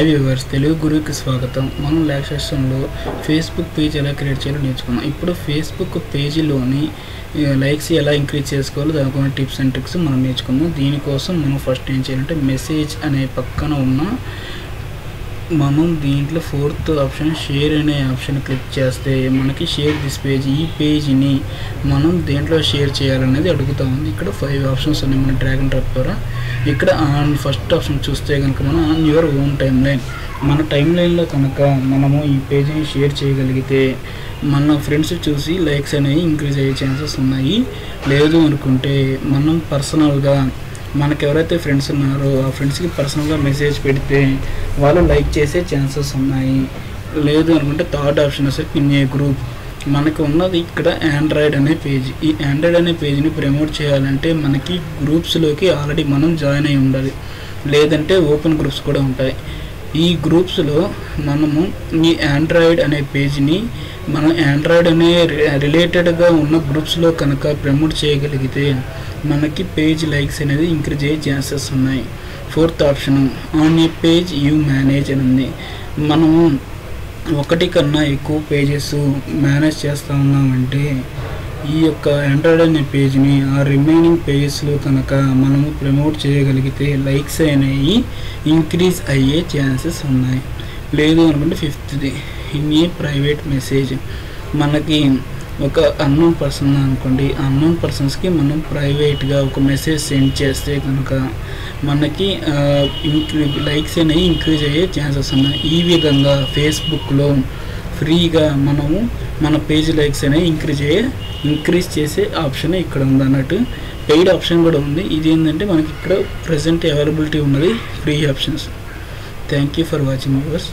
Viewers Telugu గురువుకి స్వాగతం. మనం లాస్ట్ సెషన్లో ఫేస్బుక్ పేజ్ ఎలా క్రియేట్ చేయాలో నేర్చుకున్నాం. ఇప్పుడు ఫేస్బుక్ పేజీలోని లైక్స్ ఎలా ఇంక్రీజ్ చేసుకోవాలో దానికి కొన్ని టిప్స్ అండ్ ట్రిక్స్ మనం నేర్చుకుందాం. దీనికోసం మనం ఫస్ట్ ఏం చేయాలంటే మెసేజ్ అనే పక్కన ఉన్న మనం దీంట్లో ఫోర్త్ ఆప్షన్ షేర్ అనే ఆప్షన్ క్లిక్ చేస్తే మనకి షేర్ దిస్ పేజ్, ఈ పేజ్ని మనం దేంట్లో షేర్ చేయాలనేది అడుగుతూ ఉంది. ఇక్కడ 5 ఆప్షన్స్ ఉన్నాయి మన డ్రాగ్ అండ్ డ్రాప్ ద్వారా. ఇక్కడ ఫస్ట్ ఆప్షన్ చూస్తే కనుక మనం on your own time line, మన టైం లైన్లో కనుక మనము ఈ పేజ్ని షేర్ చేయగలిగితే మన ఫ్రెండ్స్ చూసి లైక్స్ అనేవి ఇంక్రీజ్ అయ్యే ఛాన్సెస్ ఉన్నాయి. లేదు అనుకుంటే మనం పర్సనల్గా మనకు ఎవరైతే ఫ్రెండ్స్ ఉన్నారో ఆ ఫ్రెండ్స్కి పర్సనల్గా మెసేజ్ పెడితే వాళ్ళు లైక్ చేసే ఛాన్సెస్ ఉన్నాయి. లేదు అనుకుంటే థర్డ్ ఆప్షన్ వస్తే పిన్ ఏ గ్రూప్. మనకు ఉన్నది ఇక్కడ ఆండ్రాయిడ్ అనే పేజ్. ఈ ఆండ్రాయిడ్ అనే పేజ్ని ప్రమోట్ చేయాలంటే మనకి గ్రూప్స్లోకి ఆల్రెడీ మనం జాయిన్ అయి ఉండాలి, లేదంటే ఓపెన్ గ్రూప్స్ కూడా ఉంటాయి. ఈ గ్రూప్స్లో మనము ఈ ఆండ్రాయిడ్ అనే పేజ్ని మనం ఆండ్రాయిడ్ అనే రిలేటెడ్గా ఉన్న గ్రూప్స్లో కనుక ప్రమోట్ చేయగలిగితే మనకి పేజ్ లైక్స్ అనేది ఇంక్రీజ్ అయ్యే ఛాన్సెస్ ఉన్నాయి. Fourth option on a page you manage అని ఉంది. మనము ఒకటి కన్నా ఎక్కువ పేజెస్ మేనేజ్ చేస్తూ ఉన్నామంటే ఈ యొక్క ఆండ్రాయిడ్ అనే పేజ్ని ఆ రిమైనింగ్ పేజెస్లో కనుక మనము ప్రమోట్ చేయగలిగితే లైక్స్ అనేవి ఇంక్రీజ్ అయ్యే ఛాన్సెస్ ఉన్నాయి. లేదు అనుకుంటే ఫిఫ్త్ది ఇన్ ఏ ప్రైవేట్ మెసేజ్. మనకి ఒక అన్నోన్ పర్సన్ అనుకోండి, అన్నోన్ పర్సన్స్కి మనం ప్రైవేట్గా ఒక మెసేజ్ సెండ్ చేస్తే కనుక మనకి లైక్స్ అనేవి ఇంక్రీజ్ అయ్యే ఛాన్సెస్ ఉన్నాయి. ఈ విధంగా ఫేస్బుక్లో ఫ్రీగా మనము మన పేజ్ లైక్స్ అనేవి ఇంక్రీజ్ చేసే ఆప్షన్ ఇక్కడ ఉంది అన్నట్టు. పెయిడ్ ఆప్షన్ కూడా ఉంది. ఇది ఏంటంటే మనకి ఇక్కడ ప్రజెంట్ అవైలబిలిటీ ఉన్నది free options. Thank you for watching viewers.